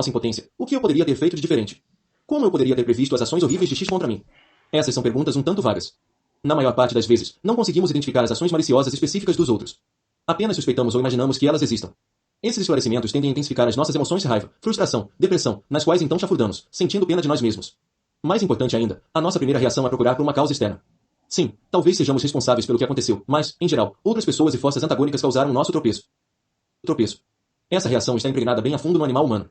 nossa impotência, o que eu poderia ter feito de diferente? Como eu poderia ter previsto as ações horríveis de X contra mim? Essas são perguntas um tanto vagas. Na maior parte das vezes, não conseguimos identificar as ações maliciosas específicas dos outros. Apenas suspeitamos ou imaginamos que elas existam. Esses esclarecimentos tendem a intensificar as nossas emoções de raiva, frustração, depressão, nas quais então chafurdamos, sentindo pena de nós mesmos. Mais importante ainda, a nossa primeira reação é procurar por uma causa externa. Sim, talvez sejamos responsáveis pelo que aconteceu, mas, em geral, outras pessoas e forças antagônicas causaram o nosso tropeço. Essa reação está impregnada bem a fundo no animal humano.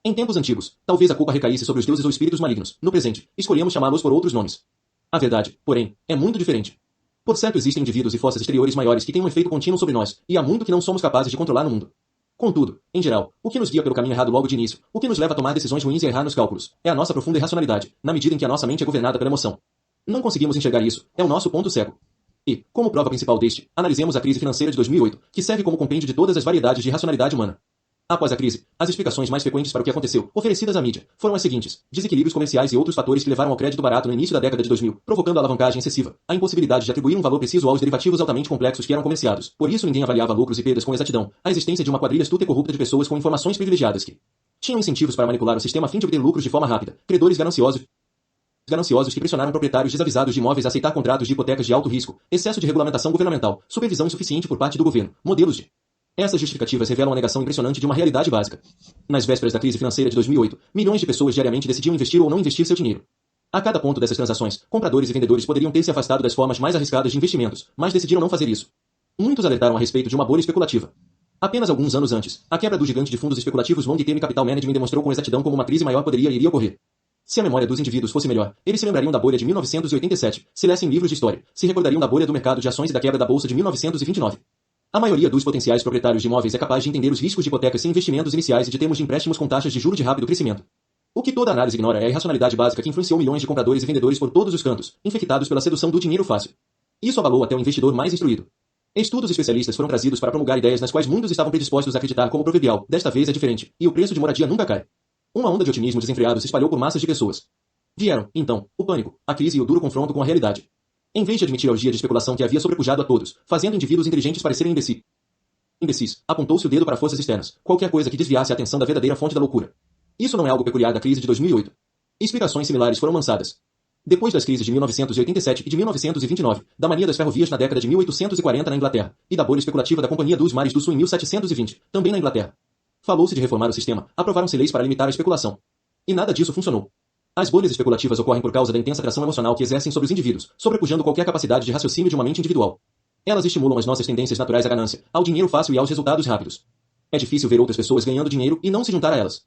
Em tempos antigos, talvez a culpa recaísse sobre os deuses ou espíritos malignos. No presente, escolhemos chamá-los por outros nomes. A verdade, porém, é muito diferente. Por certo, existem indivíduos e forças exteriores maiores que têm um efeito contínuo sobre nós, e há muito que não somos capazes de controlar no mundo. Contudo, em geral, o que nos guia pelo caminho errado logo de início, o que nos leva a tomar decisões ruins e a errar nos cálculos, é a nossa profunda irracionalidade, na medida em que a nossa mente é governada pela emoção. Não conseguimos enxergar isso, é o nosso ponto cego. E, como prova principal deste, analisemos a crise financeira de 2008, que serve como compêndio de todas as variedades de irracionalidade humana. Após a crise, as explicações mais frequentes para o que aconteceu, oferecidas à mídia, foram as seguintes: desequilíbrios comerciais e outros fatores que levaram ao crédito barato no início da década de 2000, provocando a alavancagem excessiva, a impossibilidade de atribuir um valor preciso aos derivativos altamente complexos que eram comerciados, por isso ninguém avaliava lucros e perdas com exatidão, a existência de uma quadrilha astuta e corrupta de pessoas com informações privilegiadas que tinham incentivos para manipular o sistema a fim de obter lucros de forma rápida, credores gananciosos que pressionaram proprietários desavisados de imóveis a aceitar contratos de hipotecas de alto risco, excesso de regulamentação governamental, supervisão insuficiente por parte do governo, modelos de... Essas justificativas revelam a negação impressionante de uma realidade básica. Nas vésperas da crise financeira de 2008, milhões de pessoas diariamente decidiam investir ou não investir seu dinheiro. A cada ponto dessas transações, compradores e vendedores poderiam ter se afastado das formas mais arriscadas de investimentos, mas decidiram não fazer isso. Muitos alertaram a respeito de uma bolha especulativa. Apenas alguns anos antes, a quebra do gigante de fundos especulativos Long Term Capital Management demonstrou com exatidão como uma crise maior poderia e iria ocorrer. Se a memória dos indivíduos fosse melhor, eles se lembrariam da bolha de 1987, se lessem livros de história, se recordariam da bolha do mercado de ações e da quebra da bolsa de 1929. A maioria dos potenciais proprietários de imóveis é capaz de entender os riscos de hipotecas sem investimentos iniciais e de termos de empréstimos com taxas de juros de rápido crescimento. O que toda análise ignora é a irracionalidade básica que influenciou milhões de compradores e vendedores por todos os cantos, infectados pela sedução do dinheiro fácil. Isso abalou até o investidor mais instruído. Estudos especialistas foram trazidos para promulgar ideias nas quais muitos estavam predispostos a acreditar como proverbial, desta vez é diferente, e o preço de moradia nunca cai. Uma onda de otimismo desenfreado se espalhou por massas de pessoas. Vieram, então, o pânico, a crise e o duro confronto com a realidade. Em vez de admitir a orgia de especulação que havia sobrepujado a todos, fazendo indivíduos inteligentes parecerem imbecis, apontou-se o dedo para forças externas, qualquer coisa que desviasse a atenção da verdadeira fonte da loucura. Isso não é algo peculiar da crise de 2008. Explicações similares foram lançadas. Depois das crises de 1987 e de 1929, da mania das ferrovias na década de 1840 na Inglaterra, e da bolha especulativa da Companhia dos Mares do Sul em 1720, também na Inglaterra. Falou-se de reformar o sistema, aprovaram-se leis para limitar a especulação. E nada disso funcionou. As bolhas especulativas ocorrem por causa da intensa atração emocional que exercem sobre os indivíduos, sobrepujando qualquer capacidade de raciocínio de uma mente individual. Elas estimulam as nossas tendências naturais à ganância, ao dinheiro fácil e aos resultados rápidos. É difícil ver outras pessoas ganhando dinheiro e não se juntar a elas.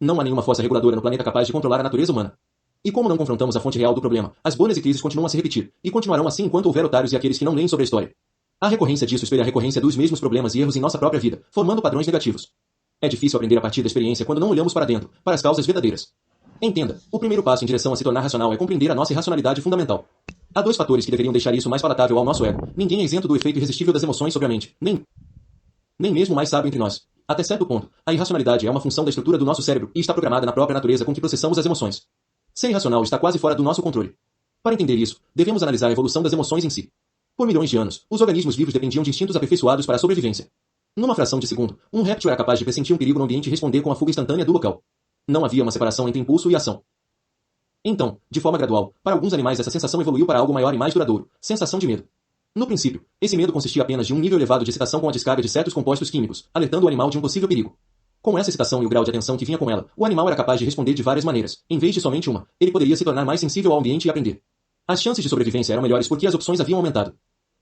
Não há nenhuma força reguladora no planeta capaz de controlar a natureza humana. E como não confrontamos a fonte real do problema, as bolhas e crises continuam a se repetir, e continuarão assim enquanto houver otários e aqueles que não leem sobre a história. A recorrência disso espelha a recorrência dos mesmos problemas e erros em nossa própria vida, formando padrões negativos. É difícil aprender a partir da experiência quando não olhamos para dentro, para as causas verdadeiras. Entenda, o primeiro passo em direção a se tornar racional é compreender a nossa irracionalidade fundamental. Há dois fatores que deveriam deixar isso mais palatável ao nosso ego. Ninguém é isento do efeito irresistível das emoções sobre a mente, nem mesmo o mais sábio entre nós. Até certo ponto, a irracionalidade é uma função da estrutura do nosso cérebro e está programada na própria natureza com que processamos as emoções. Ser irracional está quase fora do nosso controle. Para entender isso, devemos analisar a evolução das emoções em si. Por milhões de anos, os organismos vivos dependiam de instintos aperfeiçoados para a sobrevivência. Numa fração de segundo, um réptil era capaz de pressentir um perigo no ambiente e responder com a fuga instantânea do local. Não havia uma separação entre impulso e ação. Então, de forma gradual, para alguns animais essa sensação evoluiu para algo maior e mais duradouro, sensação de medo. No princípio, esse medo consistia apenas de um nível elevado de excitação com a descarga de certos compostos químicos, alertando o animal de um possível perigo. Com essa excitação e o grau de atenção que vinha com ela, o animal era capaz de responder de várias maneiras, em vez de somente uma, ele poderia se tornar mais sensível ao ambiente e aprender. As chances de sobrevivência eram melhores porque as opções haviam aumentado.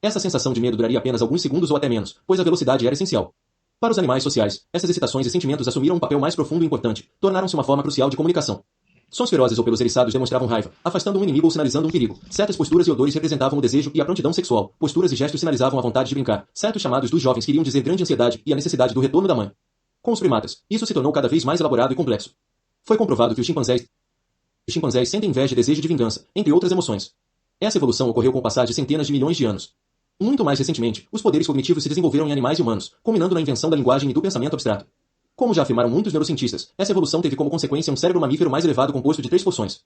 Essa sensação de medo duraria apenas alguns segundos ou até menos, pois a velocidade era essencial. Para os animais sociais, essas excitações e sentimentos assumiram um papel mais profundo e importante, tornaram-se uma forma crucial de comunicação. Sons ferozes ou pelos eriçados demonstravam raiva, afastando um inimigo ou sinalizando um perigo. Certas posturas e odores representavam o desejo e a prontidão sexual. Posturas e gestos sinalizavam a vontade de brincar. Certos chamados dos jovens queriam dizer grande ansiedade e a necessidade do retorno da mãe. Com os primatas, isso se tornou cada vez mais elaborado e complexo. Foi comprovado que os chimpanzés sentem inveja e desejo de vingança, entre outras emoções. Essa evolução ocorreu com o passar de centenas de milhões de anos. Muito mais recentemente, os poderes cognitivos se desenvolveram em animais e humanos, culminando na invenção da linguagem e do pensamento abstrato. Como já afirmaram muitos neurocientistas, essa evolução teve como consequência um cérebro mamífero mais elevado composto de 3 porções.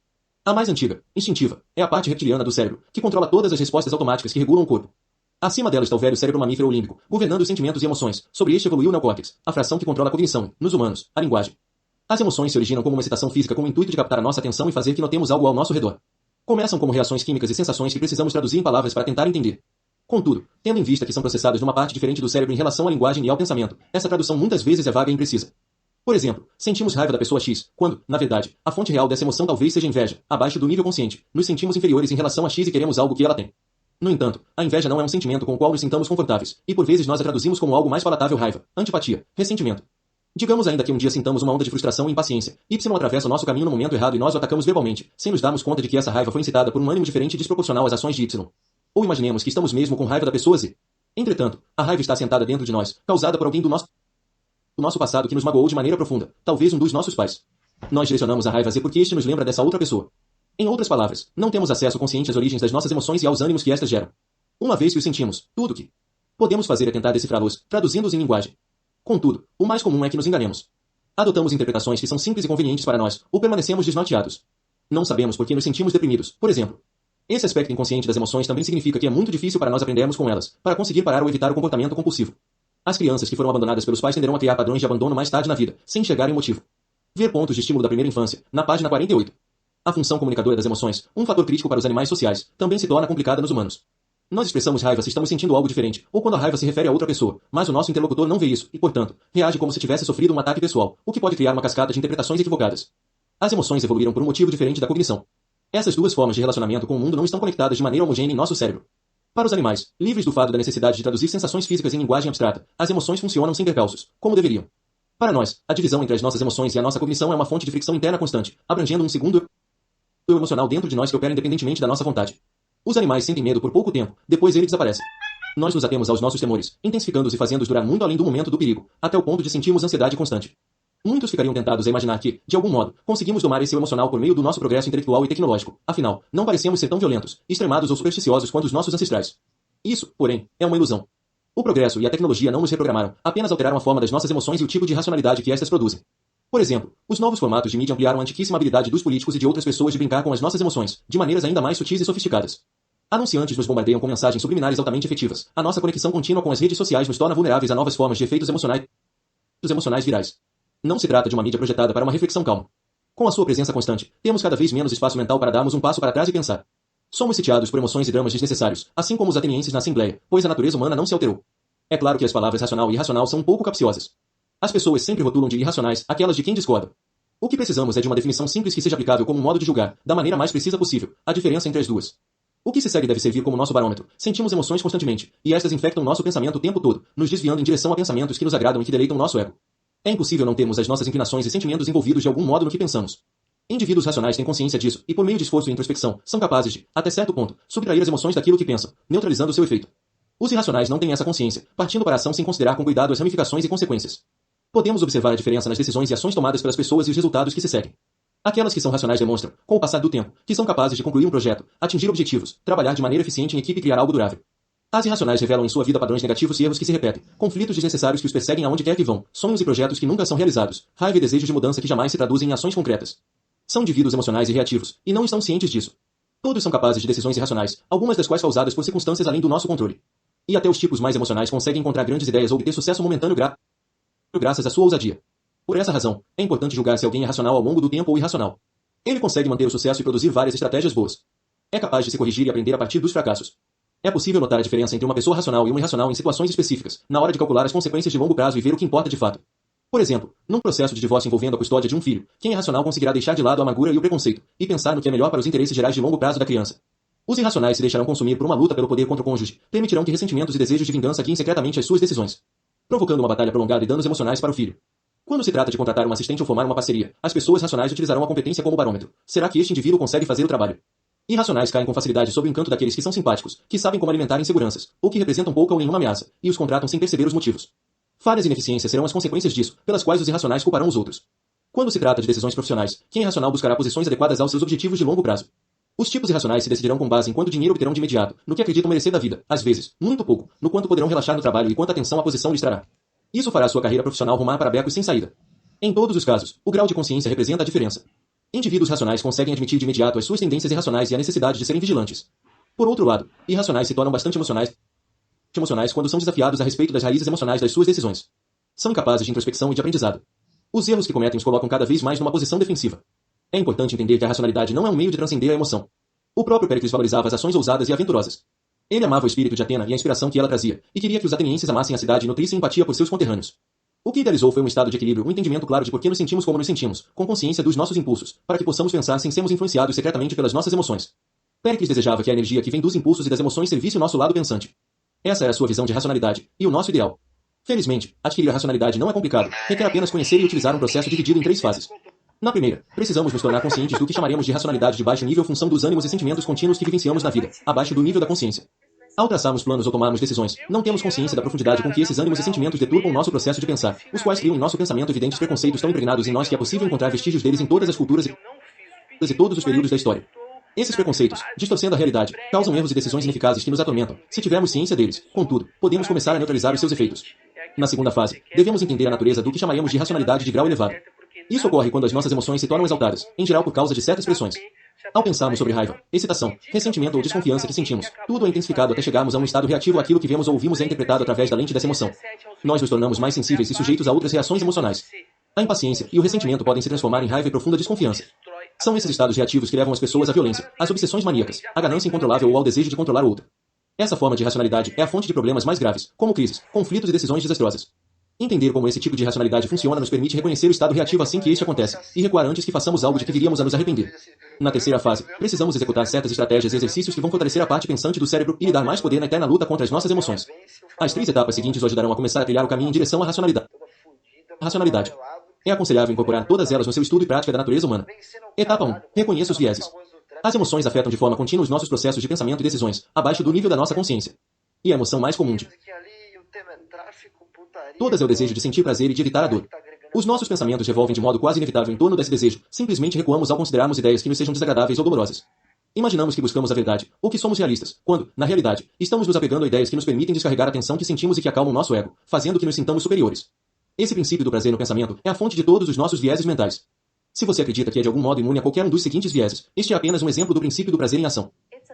A mais antiga, instintiva, é a parte reptiliana do cérebro, que controla todas as respostas automáticas que regulam o corpo. Acima dela está o velho cérebro mamífero ou límbico, governando os sentimentos e emoções. Sobre este evoluiu o neocórtex, a fração que controla a cognição, nos humanos, a linguagem. As emoções se originam como uma excitação física com o intuito de captar a nossa atenção e fazer que notemos algo ao nosso redor. Começam como reações químicas e sensações que precisamos traduzir em palavras para tentar entender. Contudo, tendo em vista que são processadas numa parte diferente do cérebro em relação à linguagem e ao pensamento, essa tradução muitas vezes é vaga e imprecisa. Por exemplo, sentimos raiva da pessoa X, quando, na verdade, a fonte real dessa emoção talvez seja inveja, abaixo do nível consciente. Nos sentimos inferiores em relação a X e queremos algo que ela tem. No entanto, a inveja não é um sentimento com o qual nos sintamos confortáveis, e por vezes nós a traduzimos como algo mais palatável: raiva, antipatia, ressentimento. Digamos ainda que um dia sintamos uma onda de frustração e impaciência. Y atravessa o nosso caminho no momento errado e nós o atacamos verbalmente, sem nos darmos conta de que essa raiva foi incitada por um ânimo diferente e desproporcional às ações de Y. Ou imaginemos que estamos mesmo com raiva da pessoa Z. Entretanto, a raiva está assentada dentro de nós, causada por alguém do nosso passado que nos magoou de maneira profunda, talvez um dos nossos pais. Nós direcionamos a raiva a Z porque este nos lembra dessa outra pessoa. Em outras palavras, não temos acesso consciente às origens das nossas emoções e aos ânimos que estas geram. Uma vez que os sentimos, tudo o que podemos fazer é tentar decifrá-los, traduzindo-os em linguagem. Contudo, o mais comum é que nos enganemos. Adotamos interpretações que são simples e convenientes para nós, ou permanecemos desnorteados. Não sabemos por que nos sentimos deprimidos, por exemplo. Esse aspecto inconsciente das emoções também significa que é muito difícil para nós aprendermos com elas, para conseguir parar ou evitar o comportamento compulsivo. As crianças que foram abandonadas pelos pais tenderão a criar padrões de abandono mais tarde na vida, sem enxergarem o motivo. Ver pontos de estímulo da primeira infância, na página 48. A função comunicadora das emoções, um fator crítico para os animais sociais, também se torna complicada nos humanos. Nós expressamos raiva se estamos sentindo algo diferente, ou quando a raiva se refere a outra pessoa, mas o nosso interlocutor não vê isso e, portanto, reage como se tivesse sofrido um ataque pessoal, o que pode criar uma cascata de interpretações equivocadas. As emoções evoluíram por um motivo diferente da cognição. Essas duas formas de relacionamento com o mundo não estão conectadas de maneira homogênea em nosso cérebro. Para os animais, livres do fardo da necessidade de traduzir sensações físicas em linguagem abstrata, as emoções funcionam sem percalços, como deveriam. Para nós, a divisão entre as nossas emoções e a nossa cognição é uma fonte de fricção interna constante, abrangendo um segundo eu emocional dentro de nós que opera independentemente da nossa vontade. Os animais sentem medo por pouco tempo, depois ele desaparece. Nós nos atemos aos nossos temores, intensificando-os e fazendo-os durar muito além do momento do perigo, até o ponto de sentirmos ansiedade constante. Muitos ficariam tentados a imaginar que, de algum modo, conseguimos domar esse eu emocional por meio do nosso progresso intelectual e tecnológico. Afinal, não parecemos ser tão violentos, extremados ou supersticiosos quanto os nossos ancestrais. Isso, porém, é uma ilusão. O progresso e a tecnologia não nos reprogramaram, apenas alteraram a forma das nossas emoções e o tipo de racionalidade que estas produzem. Por exemplo, os novos formatos de mídia ampliaram a antiquíssima habilidade dos políticos e de outras pessoas de brincar com as nossas emoções, de maneiras ainda mais sutis e sofisticadas. Anunciantes nos bombardeiam com mensagens subliminares altamente efetivas. A nossa conexão contínua com as redes sociais nos torna vulneráveis a novas formas de efeitos emocionais virais. Não se trata de uma mídia projetada para uma reflexão calma. Com a sua presença constante, temos cada vez menos espaço mental para darmos um passo para trás e pensar. Somos sitiados por emoções e dramas desnecessários, assim como os atenienses na Assembleia, pois a natureza humana não se alterou. É claro que as palavras racional e irracional são um pouco capciosas. As pessoas sempre rotulam de irracionais aquelas de quem discorda. O que precisamos é de uma definição simples que seja aplicável como um modo de julgar, da maneira mais precisa possível, a diferença entre as duas. O que se segue deve servir como nosso barômetro. Sentimos emoções constantemente, e estas infectam nosso pensamento o tempo todo, nos desviando em direção a pensamentos que nos agradam e que deleitam nosso ego. É impossível não termos as nossas inclinações e sentimentos envolvidos de algum modo no que pensamos. Indivíduos racionais têm consciência disso, e por meio de esforço e introspecção, são capazes de, até certo ponto, subtrair as emoções daquilo que pensam, neutralizando seu efeito. Os irracionais não têm essa consciência, partindo para a ação sem considerar com cuidado as ramificações e consequências. Podemos observar a diferença nas decisões e ações tomadas pelas pessoas e os resultados que se seguem. Aquelas que são racionais demonstram, com o passar do tempo, que são capazes de concluir um projeto, atingir objetivos, trabalhar de maneira eficiente em equipe e criar algo durável. As irracionais revelam em sua vida padrões negativos e erros que se repetem, conflitos desnecessários que os perseguem aonde quer que vão, sonhos e projetos que nunca são realizados, raiva e desejos de mudança que jamais se traduzem em ações concretas. São indivíduos emocionais e reativos, e não estão cientes disso. Todos são capazes de decisões irracionais, algumas das quais causadas por circunstâncias além do nosso controle. E até os tipos mais emocionais conseguem encontrar grandes ideias ou obter sucesso momentâneo graças à sua ousadia. Por essa razão, é importante julgar se alguém é racional ao longo do tempo ou irracional. Ele consegue manter o sucesso e produzir várias estratégias boas. É capaz de se corrigir e aprender a partir dos fracassos. É possível notar a diferença entre uma pessoa racional e uma irracional em situações específicas, na hora de calcular as consequências de longo prazo e ver o que importa de fato. Por exemplo, num processo de divórcio envolvendo a custódia de um filho, quem é racional conseguirá deixar de lado a amargura e o preconceito, e pensar no que é melhor para os interesses gerais de longo prazo da criança. Os irracionais se deixarão consumir por uma luta pelo poder contra o cônjuge, permitirão que ressentimentos e desejos de vingança guiem secretamente as suas decisões, provocando uma batalha prolongada e danos emocionais para o filho. Quando se trata de contratar um assistente ou formar uma parceria, as pessoas racionais utilizarão a competência como barômetro. Será que este indivíduo consegue fazer o trabalho? Irracionais caem com facilidade sob o encanto daqueles que são simpáticos, que sabem como alimentar inseguranças, ou que representam pouca ou nenhuma ameaça, e os contratam sem perceber os motivos. Falhas e ineficiências serão as consequências disso, pelas quais os irracionais culparão os outros. Quando se trata de decisões profissionais, quem é racional buscará posições adequadas aos seus objetivos de longo prazo. Os tipos irracionais se decidirão com base em quanto dinheiro obterão de imediato, no que acreditam merecer da vida, às vezes, muito pouco, no quanto poderão relaxar no trabalho e quanta atenção a posição lhes trará. Isso fará sua carreira profissional rumar para becos sem saída. Em todos os casos, o grau de consciência representa a diferença. Indivíduos racionais conseguem admitir de imediato as suas tendências irracionais e a necessidade de serem vigilantes. Por outro lado, irracionais se tornam bastante emocionais quando são desafiados a respeito das raízes emocionais das suas decisões. São incapazes de introspecção e de aprendizado. Os erros que cometem os colocam cada vez mais numa posição defensiva. É importante entender que a racionalidade não é um meio de transcender a emoção. O próprio Péricles valorizava as ações ousadas e aventurosas. Ele amava o espírito de Atena e a inspiração que ela trazia, e queria que os atenienses amassem a cidade e nutrissem empatia por seus conterrâneos. O que idealizou foi um estado de equilíbrio, um entendimento claro de por que nos sentimos como nos sentimos, com consciência dos nossos impulsos, para que possamos pensar sem sermos influenciados secretamente pelas nossas emoções. Péricles desejava que a energia que vem dos impulsos e das emoções servisse o nosso lado pensante. Essa era a sua visão de racionalidade, e o nosso ideal. Felizmente, adquirir a racionalidade não é complicado, requer apenas conhecer e utilizar um processo dividido em 3 fases. Na primeira, precisamos nos tornar conscientes do que chamaremos de racionalidade de baixo nível, função dos ânimos e sentimentos contínuos que vivenciamos na vida, abaixo do nível da consciência. Ao traçarmos planos ou tomarmos decisões, não temos consciência da profundidade com que esses ânimos e sentimentos deturpam nosso processo de pensar, os quais criam em nosso pensamento evidentes preconceitos tão impregnados em nós que é possível encontrar vestígios deles em todas as culturas e todos os períodos da história. Esses preconceitos, distorcendo a realidade, causam erros e decisões ineficazes que nos atormentam. Se tivermos ciência deles, contudo, podemos começar a neutralizar os seus efeitos. Na segunda fase, devemos entender a natureza do que chamaremos de racionalidade de grau elevado. Isso ocorre quando as nossas emoções se tornam exaltadas, em geral por causa de certas pressões. Ao pensarmos sobre raiva, excitação, ressentimento ou desconfiança que sentimos, tudo é intensificado até chegarmos a um estado reativo àquilo que vemos ou ouvimos é interpretado através da lente dessa emoção. Nós nos tornamos mais sensíveis e sujeitos a outras reações emocionais. A impaciência e o ressentimento podem se transformar em raiva e profunda desconfiança. São esses estados reativos que levam as pessoas à violência, às obsessões maníacas, à ganância incontrolável ou ao desejo de controlar outra. Essa forma de racionalidade é a fonte de problemas mais graves, como crises, conflitos e decisões desastrosas. Entender como esse tipo de racionalidade funciona nos permite reconhecer o estado reativo assim que este acontece, e recuar antes que façamos algo de que viríamos a nos arrepender. Na terceira fase, precisamos executar certas estratégias e exercícios que vão fortalecer a parte pensante do cérebro e lhe dar mais poder na eterna luta contra as nossas emoções. As 3 etapas seguintes o ajudarão a começar a trilhar o caminho em direção à racionalidade. Racionalidade. É aconselhável incorporar todas elas no seu estudo e prática da natureza humana. Etapa 1. Reconheça os vieses. As emoções afetam de forma contínua os nossos processos de pensamento e decisões, abaixo do nível da nossa consciência. E a emoção mais comum de todas é o desejo de sentir prazer e de evitar a dor. Os nossos pensamentos revolvem de modo quase inevitável em torno desse desejo, simplesmente recuamos ao considerarmos ideias que nos sejam desagradáveis ou dolorosas. Imaginamos que buscamos a verdade, ou que somos realistas, quando, na realidade, estamos nos apegando a ideias que nos permitem descarregar a tensão que sentimos e que acalmam nosso ego, fazendo que nos sintamos superiores. Esse princípio do prazer no pensamento é a fonte de todos os nossos vieses mentais. Se você acredita que é de algum modo imune a qualquer um dos seguintes vieses, este é apenas um exemplo do princípio do prazer em ação.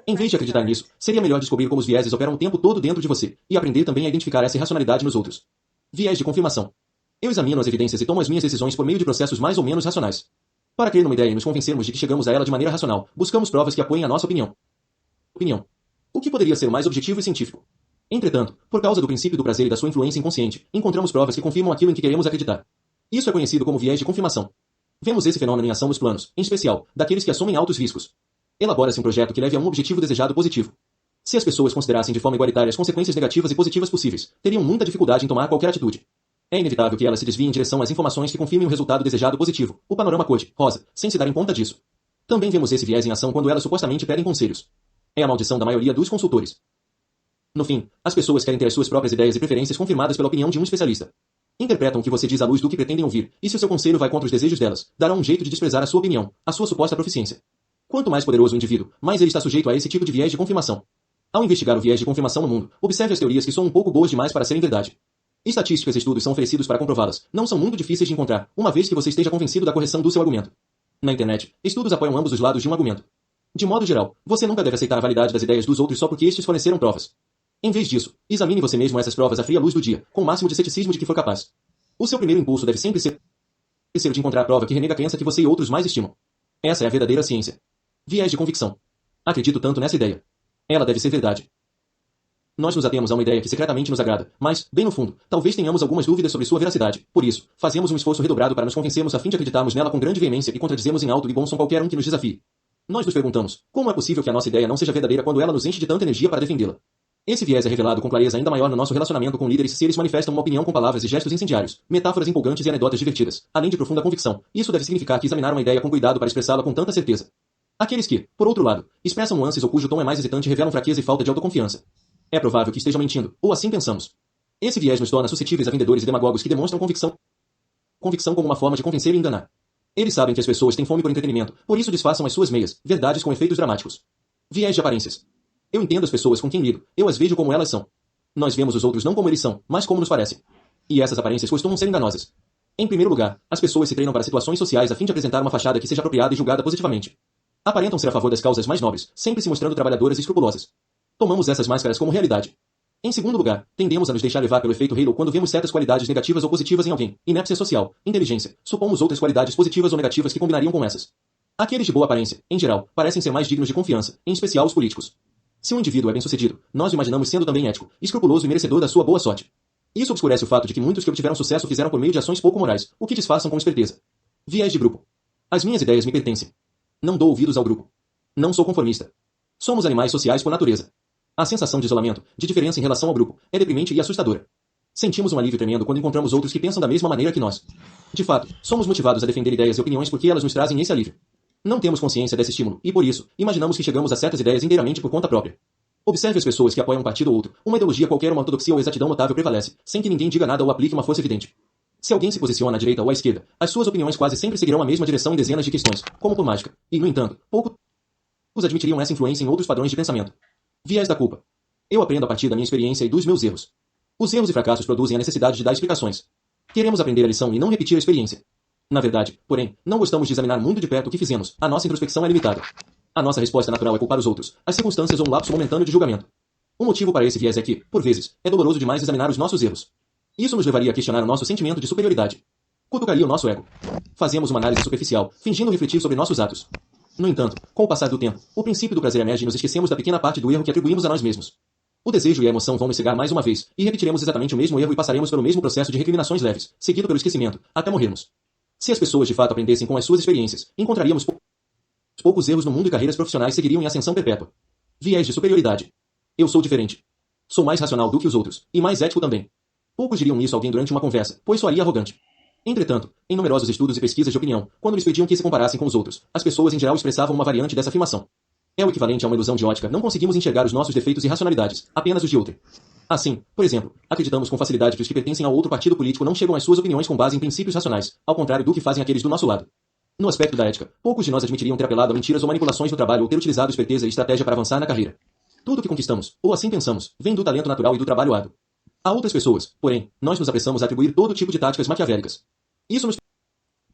Em vez de acreditar nisso, seria melhor descobrir como os vieses operam o tempo todo dentro de você, e aprender também a identificar essa irracionalidade nos outros. Viés de confirmação. Eu examino as evidências e tomo as minhas decisões por meio de processos mais ou menos racionais. Para crer numa ideia e nos convencermos de que chegamos a ela de maneira racional, buscamos provas que apoiem a nossa opinião. O que poderia ser mais objetivo e científico? Entretanto, por causa do princípio do prazer e da sua influência inconsciente, encontramos provas que confirmam aquilo em que queremos acreditar. Isso é conhecido como viés de confirmação. Vemos esse fenômeno em ação nos planos, em especial, daqueles que assumem altos riscos. Elabora-se um projeto que leve a um objetivo desejado positivo. Se as pessoas considerassem de forma igualitária as consequências negativas e positivas possíveis, teriam muita dificuldade em tomar qualquer atitude. É inevitável que elas se desviem em direção às informações que confirmem o resultado desejado positivo, o panorama cor-de-rosa, sem se darem conta disso. Também vemos esse viés em ação quando elas supostamente pedem conselhos. É a maldição da maioria dos consultores. No fim, as pessoas querem ter as suas próprias ideias e preferências confirmadas pela opinião de um especialista. Interpretam o que você diz à luz do que pretendem ouvir, e se o seu conselho vai contra os desejos delas, darão um jeito de desprezar a sua opinião, a sua suposta proficiência. Quanto mais poderoso o indivíduo, mais ele está sujeito a esse tipo de viés de confirmação. Ao investigar o viés de confirmação no mundo, observe as teorias que são um pouco boas demais para serem verdade. Estatísticas e estudos são oferecidos para comprová-las, não são muito difíceis de encontrar, uma vez que você esteja convencido da correção do seu argumento. Na internet, estudos apoiam ambos os lados de um argumento. De modo geral, você nunca deve aceitar a validade das ideias dos outros só porque estes forneceram provas. Em vez disso, examine você mesmo essas provas à fria luz do dia, com o máximo de ceticismo de que for capaz. O seu primeiro impulso deve sempre ser o de encontrar a prova que renega a crença que você e outros mais estimam. Essa é a verdadeira ciência. Viés de convicção. Acredito tanto nessa ideia. Ela deve ser verdade. Nós nos atemos a uma ideia que secretamente nos agrada, mas, bem no fundo, talvez tenhamos algumas dúvidas sobre sua veracidade. Por isso, fazemos um esforço redobrado para nos convencermos a fim de acreditarmos nela com grande veemência e contradizemos em alto e bom som qualquer um que nos desafie. Nós nos perguntamos, como é possível que a nossa ideia não seja verdadeira quando ela nos enche de tanta energia para defendê-la? Esse viés é revelado com clareza ainda maior no nosso relacionamento com líderes se eles manifestam uma opinião com palavras e gestos incendiários, metáforas empolgantes e anedotas divertidas, além de profunda convicção. Isso deve significar que examinaram uma ideia com cuidado para expressá-la com tanta certeza. Aqueles que, por outro lado, expressam nuances ou cujo tom é mais hesitante revelam fraqueza e falta de autoconfiança. É provável que estejam mentindo, ou assim pensamos. Esse viés nos torna suscetíveis a vendedores e demagogos que demonstram convicção como uma forma de convencer e enganar. Eles sabem que as pessoas têm fome por entretenimento, por isso disfarçam as suas meias, verdades com efeitos dramáticos. Viés de aparências. Eu entendo as pessoas com quem lido, eu as vejo como elas são. Nós vemos os outros não como eles são, mas como nos parecem. E essas aparências costumam ser enganosas. Em primeiro lugar, as pessoas se treinam para situações sociais a fim de apresentar uma fachada que seja apropriada e julgada positivamente. Aparentam ser a favor das causas mais nobres, sempre se mostrando trabalhadoras e escrupulosas. Tomamos essas máscaras como realidade. Em segundo lugar, tendemos a nos deixar levar pelo efeito halo quando vemos certas qualidades negativas ou positivas em alguém. Inépcia social, inteligência, supomos outras qualidades positivas ou negativas que combinariam com essas. Aqueles de boa aparência, em geral, parecem ser mais dignos de confiança, em especial os políticos. Se um indivíduo é bem-sucedido, nós o imaginamos sendo também ético, escrupuloso e merecedor da sua boa sorte. Isso obscurece o fato de que muitos que obtiveram sucesso fizeram por meio de ações pouco morais, o que disfarçam com esperteza. Viés de grupo. As minhas ideias me pertencem. Não dou ouvidos ao grupo. Não sou conformista. Somos animais sociais por natureza. A sensação de isolamento, de diferença em relação ao grupo, é deprimente e assustadora. Sentimos um alívio tremendo quando encontramos outros que pensam da mesma maneira que nós. De fato, somos motivados a defender ideias e opiniões porque elas nos trazem esse alívio. Não temos consciência desse estímulo, e por isso, imaginamos que chegamos a certas ideias inteiramente por conta própria. Observe as pessoas que apoiam um partido ou outro, uma ideologia qualquer, uma ortodoxia ou exatidão notável prevalece, sem que ninguém diga nada ou aplique uma força evidente. Se alguém se posiciona à direita ou à esquerda, as suas opiniões quase sempre seguirão a mesma direção em dezenas de questões, como por mágica, e, no entanto, poucos admitiriam essa influência em outros padrões de pensamento. Viés da culpa. Eu aprendo a partir da minha experiência e dos meus erros. Os erros e fracassos produzem a necessidade de dar explicações. Queremos aprender a lição e não repetir a experiência. Na verdade, porém, não gostamos de examinar muito de perto o que fizemos, a nossa introspecção é limitada. A nossa resposta natural é culpar os outros, as circunstâncias ou um lapso momentâneo de julgamento. O motivo para esse viés é que, por vezes, é doloroso demais examinar os nossos erros. Isso nos levaria a questionar o nosso sentimento de superioridade. Cutucaria o nosso ego. Fazemos uma análise superficial, fingindo refletir sobre nossos atos. No entanto, com o passar do tempo, o princípio do prazer emerge e nos esquecemos da pequena parte do erro que atribuímos a nós mesmos. O desejo e a emoção vão nos cegar mais uma vez, e repetiremos exatamente o mesmo erro e passaremos pelo mesmo processo de recriminações leves, seguido pelo esquecimento, até morrermos. Se as pessoas de fato aprendessem com as suas experiências, encontraríamos poucos erros no mundo e carreiras profissionais seguiriam em ascensão perpétua. Viés de superioridade. Eu sou diferente. Sou mais racional do que os outros, e mais ético também. Poucos diriam isso a alguém durante uma conversa, pois soaria arrogante. Entretanto, em numerosos estudos e pesquisas de opinião, quando lhes pediam que se comparassem com os outros, as pessoas em geral expressavam uma variante dessa afirmação. É o equivalente a uma ilusão de ótica, não conseguimos enxergar os nossos defeitos e racionalidades, apenas os de outrem. Assim, por exemplo, acreditamos com facilidade que os que pertencem ao outro partido político não chegam às suas opiniões com base em princípios racionais, ao contrário do que fazem aqueles do nosso lado. No aspecto da ética, poucos de nós admitiriam ter apelado a mentiras ou manipulações no trabalho ou ter utilizado esperteza e estratégia para avançar na carreira. Tudo o que conquistamos, ou assim pensamos, vem do talento natural e do trabalho árduo. A outras pessoas, porém, nós nos apressamos a atribuir todo tipo de táticas maquiavélicas. Isso nos